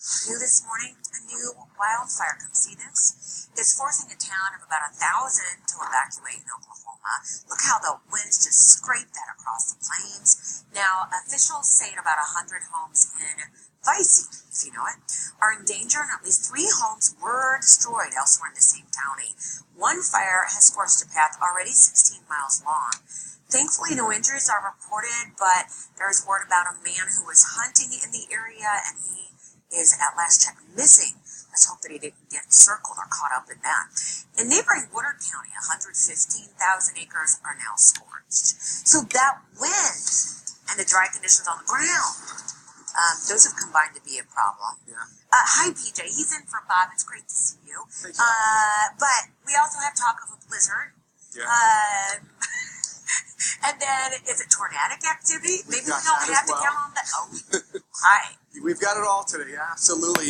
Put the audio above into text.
New this morning, a new wildfire, come see this, is forcing a town of about 1,000 to evacuate in Oklahoma. Look how the winds just scrape that across the plains. Now, officials say about 100 homes in Vicey, if you know it, are in danger, and at least 3 homes were destroyed elsewhere in the same county. One fire has scorched a path already 16 miles long. Thankfully, no injuries are reported, but there is word about a man who was hunting in the area, and he is at last check missing. Let's hope that he didn't get circled or caught up in that. In neighboring Woodard County, 115,000 acres are now scorched. So that wind and the dry conditions on the ground, those have combined to be a problem. Yeah. Hi, PJ. He's in for Bob. It's great to see you. Thank you. But we also have talk of a blizzard. Yeah. And then, is it tornadic activity? Maybe we got don't that have as to well. count on that. Oh, hi. We've got it all today, absolutely.